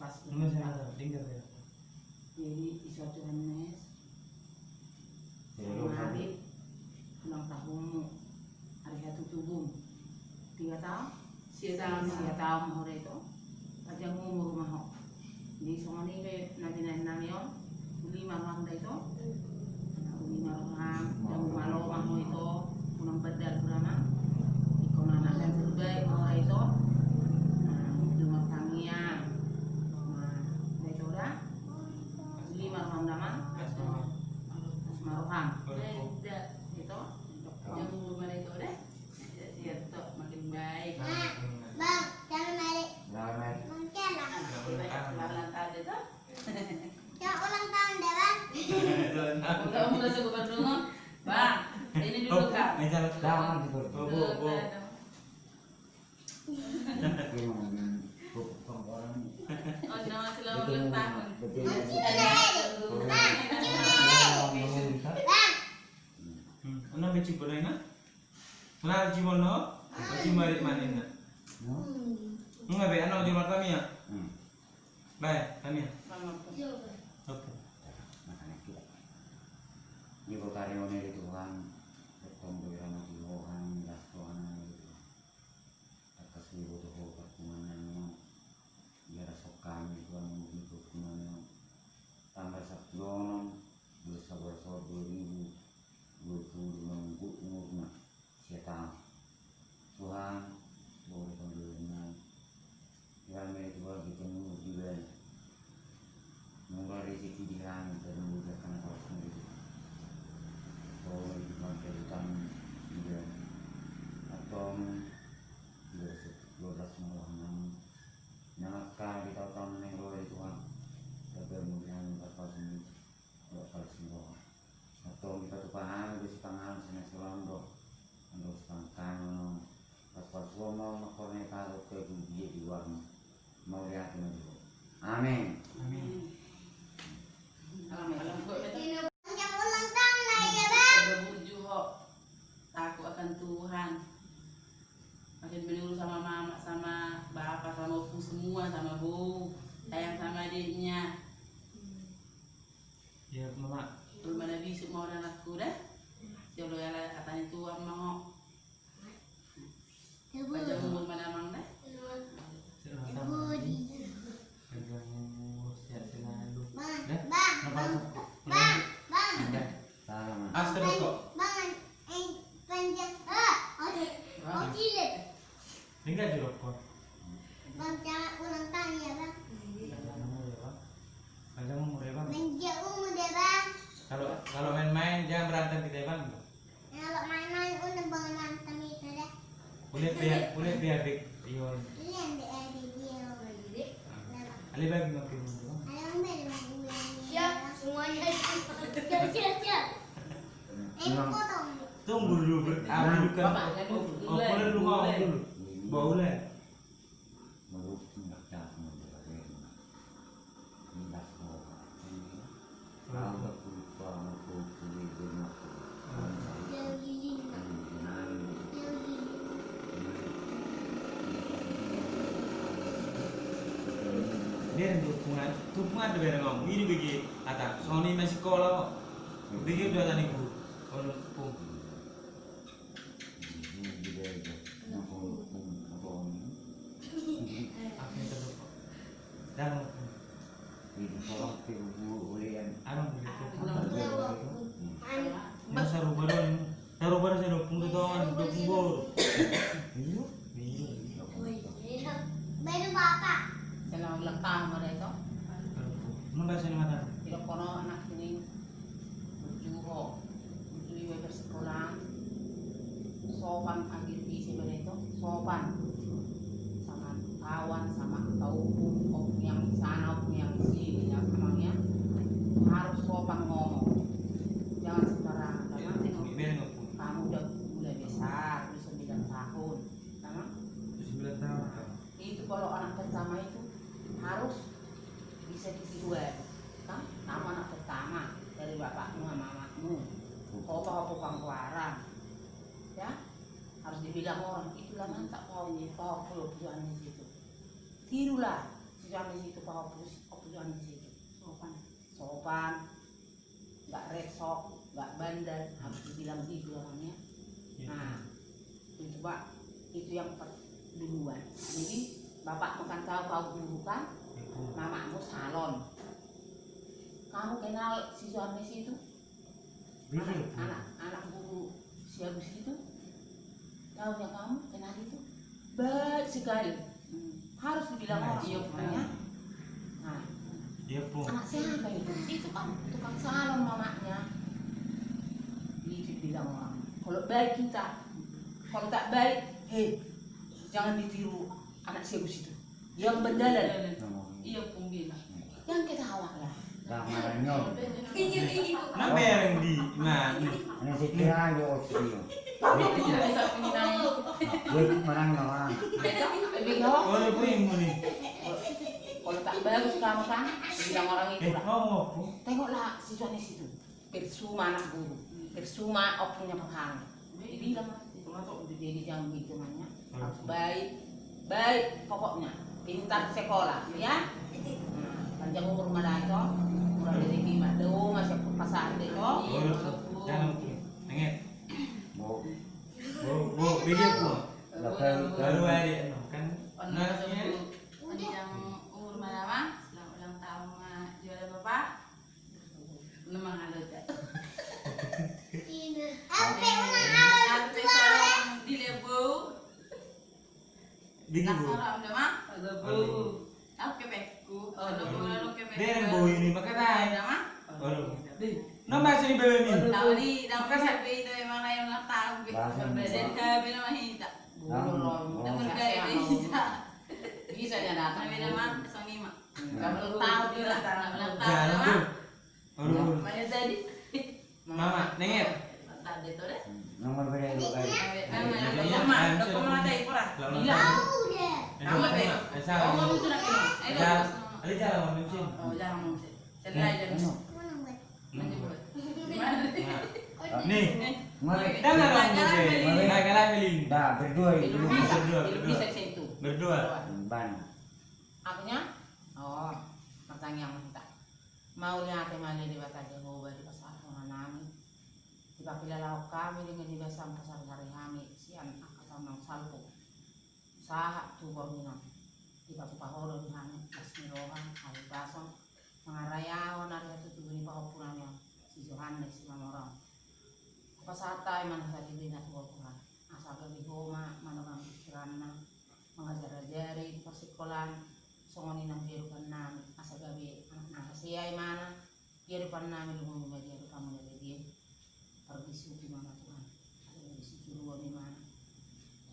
pas Nggak saya tinggal ya. jadi iso Johannes hari ulang tahunmu hari satu tubuh 3 tahun sia tahun hore itu aja ngumur rumah ho di songoni ke nanti namion 5 orang dah itu 5 orang yang malo maho itu unang badal berama ikon anak dan terbaik hore itu rumah tangian nah itu dah 5 orang daman Maroham itu yang rumah itu deh ya tuh makin baik Bang, jangan naik. Selamat. Mungkin lah. ulang tahun itu Yang ulang tahun deh, Bang. kamu udah sebut dulu bang ini dulu kak Meja Jangan gitu. Bu. oh no selamat ulang tahun Ano may chibolay na? Wala chibol no? Kasi marit manin na. Nga be, ano di kami ya? Bay, kami ya. Oke. Ini kok karyawan dari Tuhan, bertemu dengan Tuhan, das Tuhan itu. Atas ibu tuh pertemuannya, biar sokan Tuhan itu kemana? Tambah sabjono, bersabar 2000, 20 minggu umurnya, siapa? Tuhan, boleh pembelian. Biar mereka kita nunggu juga. Nunggu rezeki di langit dan nunggu karena kau sendiri. Kau di bangkai hutan juga. Atau 12 orang nyalakan di tahun yang lalu itu kan. Tapi kemudian kau sendiri, kau sendiri. Atau kita tuh paham di setengah sana selondo, untuk setengah pas ngomong makornya taruh ke dia di warna mau lihat ini. Amin. Yang ulang tahun lah ya, Bang. berbuju kok takut akan Tuhan makin menurut sama mama sama bapak sama opu semua sama bu sayang sama adiknya Ya, mama. belum ada bisuk mau dan aku dah jodoh yang katanya Tuhan mau baca umur mana mang dah Bang, Salaman. Astro kok. Bang, panjang. Oh, cilik. Tinggal di rokok. Bang, jangan ulang tahun ya, Bang. Panjang umur ya bang. Menjak umur deh, Bang. Kalau main-main jangan berantem kita ya bang. Kalau main-main udah bangun mantem itu deh. Boleh biar big. Iyon. Ini yang di video. Ali bagi makin dulu. Ayo ambil Bang. Siap, semuanya. Siap. Potong. Tunggu dulu. Abi bukan. Bapaknya dulu. Boleh dulu ngomong dulu. Boleh. Menurut membaca menjadi minat mau. Kalau berkumpul mengumpul di rumah. Dia yang dukungan tuh biar ngomong. Ini bagi atas. Sony masih sekolah. Bagi udah tadi bu. Kalau pun. Apa yang terlupa? Dan Anong begitu? Masa taruh baru saya 20 tahun, 20 bor. Iya. Baru Bapak. selamat ulang tahun pada itu Mana bahasa ni mata? tidak kono anak ini berjuho berjuho bersekolah sopan akhir isi pada itu sopan sama kawan sama kaum yang di sana yang di sini yang emangnya harus sopan ngomong jangan sembarangan karena Biar ngomong. kamu udah mulai besar udah 9 tahun sama 9 tahun. itu kalau anak pertama itu harus bisa dijual kan kamu anak pertama dari bapakmu sama mamamu apa pangkuaran ya harus dibilang orang itulah mantap kau kalau tujuannya situ tirulah siswa di situ pahopus opulan di situ sopan nggak resok nggak bandel harus dibilang gitu orangnya. Nah itu Pak, itu yang duluan. Jadi bapak makan tahu kau guru kan, mamamu salon. Kamu kenal si suami itu? Anak guru si Agus itu? Tahu ya kamu kenal itu? Baik sekali. Harus dibilang orang iya katanya. Nah, Iya pun. anak siapa itu? Itu kan tukang salon mamanya. Itu bilang orang. Kalau baik kita, kalau tak baik, jangan ditiru anak si Agus itu. Yang bendalan. Iya pun bilang. Yang kita hawak ya. Kamarnya. Nama yang di mana? Ano si Kira yo otsio. Wait manang naman. Oh, itu yang mana? Kalau tak bagus kamu kan, bilang orang itu lah. Ngomong apa? Tengoklah siswanya situ. Persuma anak guru. Persuma opunya pahang. Dibilang jadi jangan gitu namanya. Harus baik, baik pokoknya. Pintar sekolah, ya. Panjang umur mana itu? Murah rezeki mah do masih pasar deh toh. Jangan ingat. Mo. Bigyan po. Lalu Lalu ada kan? Nasnya Panjang umur mana? Selamat ulang tahun juara bapak. Memang ada tak? Apa Sampai sekarang di Lebu. bigyan po. Nasara udah mah? Lebu. Aku kepekku. Lebu lalu kepekku. Dia yang bawa ini makanya. Udah mah? Oh, nama sini bebe min. Tahu ni, dah sampai itu memang lain ulang tahun. Dan kami nama hita. Dan bergaya hita. Bisa ya datang. Kami nama Sony mak. Kamu tahu dia lah. Ulang tahun Jangan nama. tuh. Oh, Mana tadi? Mama, nenget. Tadi tu deh. nomor berapa kali? Nih, Mari. dengar dong gue. Kagak pilih. Dah berdua itu. Bisa situ. Berdua. Banyak. Akunya? Oh, pertanyaan minta. Mau lihat mali di Bata Jehovah di pasar nami. Di papilalaw kami dengan di basang pasar hari kami sian akatan ng salpo. Saha tubor minam. Di papahoro di kami asmirohan hari pasang mga rayawan na rin tutubo ni pakupunan niya si Johannes si Mamorang. Kapasatay man sa dili na tuwapunan. Asa gabi homa manurang pikiran na mga jara-jari pasikolan songonin ang birupan namin asa gabi anak nakasiyay mana birupan namin lumumi ba birupan mo nalagyan pagdisuti mana Tuhan ada disituruan ni mana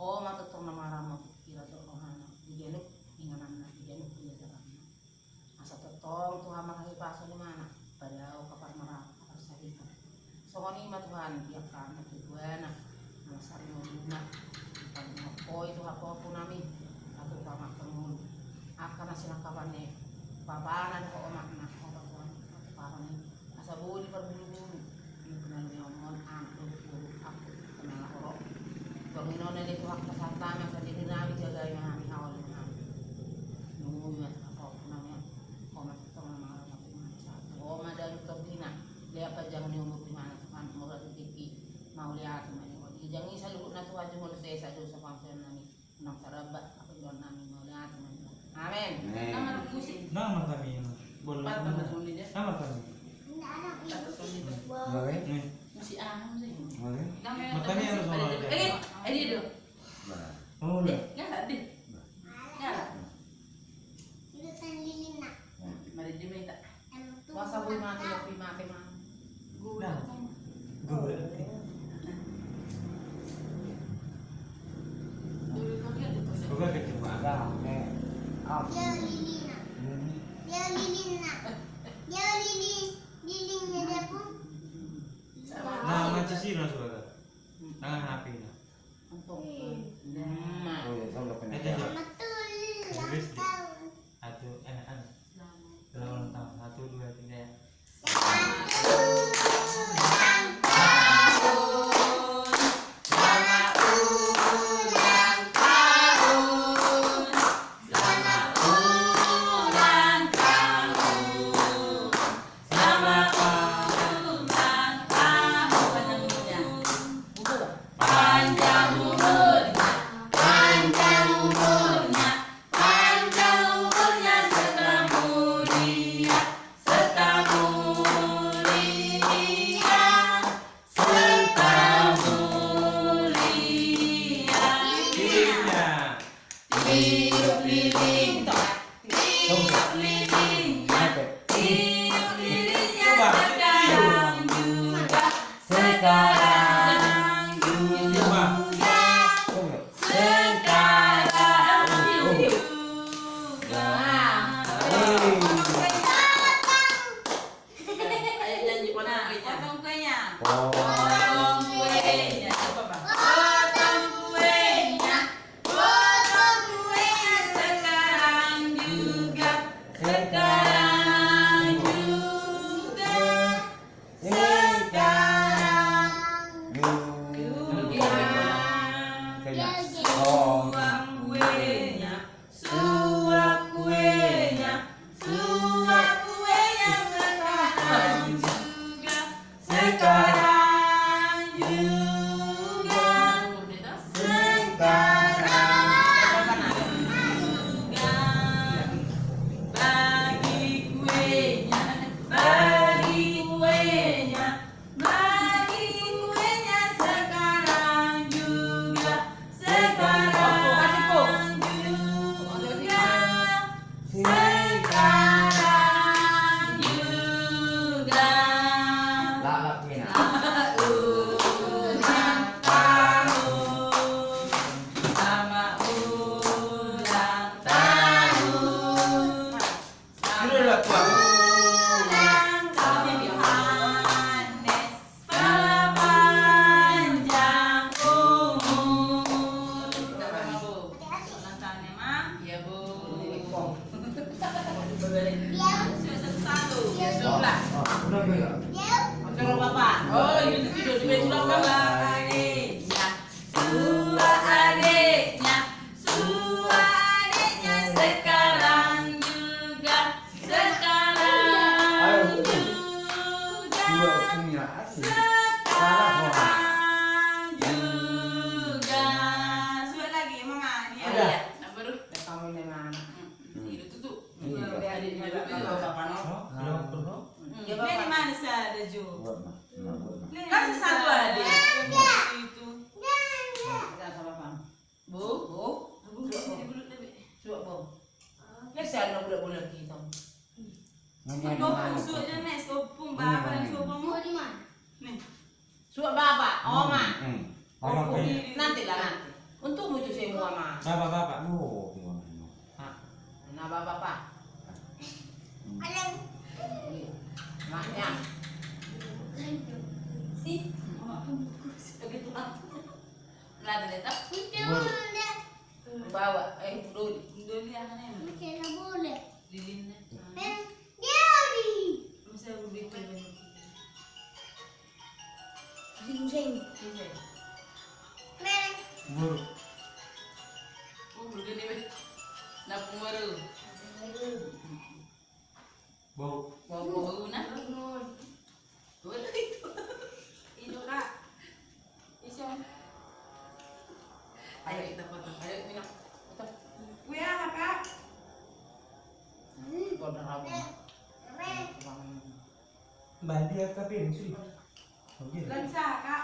o matutong na marama kira to rohana diganok inganan na diganok pinadaran na asa totong Tuhan makahipaso ni mana padaw kapar marama kapar sarita songonin ma Tuhan biyak ka na tujuan na masari mo luna pag-apoy ito hapo po namin atau pamak penghulu akan hasil kapannya papanan ko omak na ko batuan atau papanan asa buli perbulu-bulu ini kenal nyomon aku kenal orok panginoon na dito hak kasantama sa dinami jaga yung hami hawal yung hami nunguyo at ako po namin omak itong na mga ramatuman sa ato omak dahil itong dina liya pa diyang niyumog di mana tuhan murad tiki maulihat man yung jangan isa luhut na tuhan yung mulusay sa doon sa pangsayon namin nang tarabat ako doon namin maulihat man yung amin. Nama musik. Nama kami yang boleh. Nama kami. Mari. Nih, Musik ah musik. Mari. Makanya harus orang. Ini dulu. Oh, udah. Enggak deh. Enggak. Mari dia minta. Kuasa bui mati lebih mati mah. Gula. Gue. Dulu kau lihat itu. Gue kecewa. Dah. Up. Nah, macam sih nasi baga. Tangan HP na. Untuk Oh ya, solo Ito kena. Satu, anak-anak. Selamat tahun. 1, 2, 3. lilinnya, tiup lilinnya Coba. sekarang juga, sekarang juga, sekarang juga. Ayo janji potong kuenya. Potong kuenya. Oh. Potong kuenya. Coba Bang. Potong kuenya. Potong kuenya sekarang juga. Sekarang juga. Sekarang juga. Suap kuenya. Suap kuenya. Suap kuenya sekarang juga. Sekarang juga. Bagi kuenya, bagi kuenya, bagi kuenya sekarang juga, sekarang juga, sekarang juga. Lalak mina. Ulang tahun, selamat ulang tahun. Sudah lah tua. Ulang tahun Yohanes, panjang umur. Ulang tahunnya Mam? Iya Bu. Sudah satu-satu. Sebelah. Udah bela. Motor Bapak. Oh, itu tidur di baju Dua adiknya, dua adiknya, dua adiknya sekarang juga, sekarang juga, Dua punya asli. sekarang juga. Sudah lagi mama dia. Ada. Nah, baru. Kamu ini mana? Itu tuh. Iya. Adiknya Bapak Bapak no. Belum perlu. Ya Ini Bapak. mana sih ada Jo? Buat mah. Nah, buat mah. Kan satu adik. Itu. Kita sama Bang. Bu, Bu. Suap Bu. Ya saya nak bulat-bulat gitu. Nyanyi Kau mana? pusuk je nes, kau pun bapak dan suap kamu. Nih. Suap Bapak, Oma. Orang Oh, punya. nanti lah nanti. Untuk muncul semua mah. Bapak-bapak. Oh, gimana? Nah Bapak. Maknya. Begitu lah. Lada letak. Bawa dulu. Doli akan ini. Lilinnya. Masa aku bikin banyak. Buru. Oh, begini weh. Napung baru. Bau. Bau na. Wala itu. Itu kak. Iso. Ayo kita foto. Ayo minum. Foto. Kuya kak. Bodoh rabu. Mbak dia tapi ini sih. Oke. Lansa kak.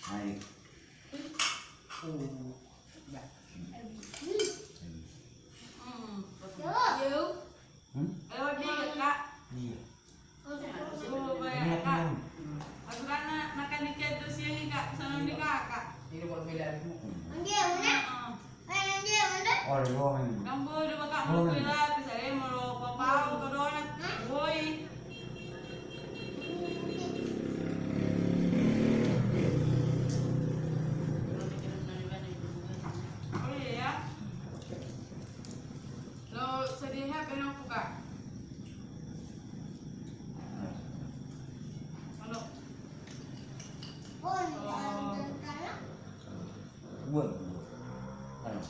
Hai. Lewat dia kak. Iya. Oh, banyak kak. Aku kan makan di kado siang kak. Sana di kakak. Ini buat bela aku. Oh, rohan. Kamu udah bakal mau bilang, bisa mau papa atau donat, boy. Oh iya ya. Lo sedihnya pengen aku kak. Halo. Buat. Ano?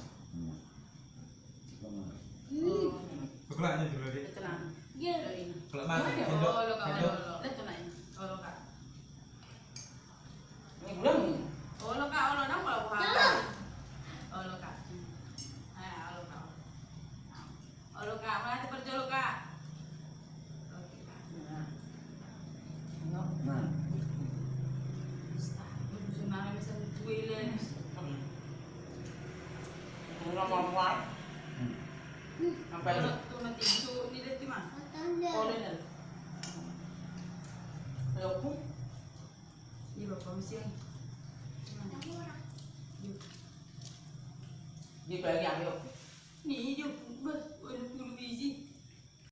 Bekelaknya dulu deh. Tenang. Kalau mati, Oh sendok, lo kak, sendok. lo tenang. Oh lo kak. Ini belum. Oh lo kak, oh lo nang kalau bukan. Oh lo kak. Oh lo kak. Oh lo kak, mana terperjo lo kak. Oke kak. Nah. Senang misalnya toilet. Ini nomor 1. Apa Baik. Tu nanti tu ni dia tu mah. Boleh dah. Lalu Ni bapak mesti lagi. di bagi ambil. Ni je bas 20 biji.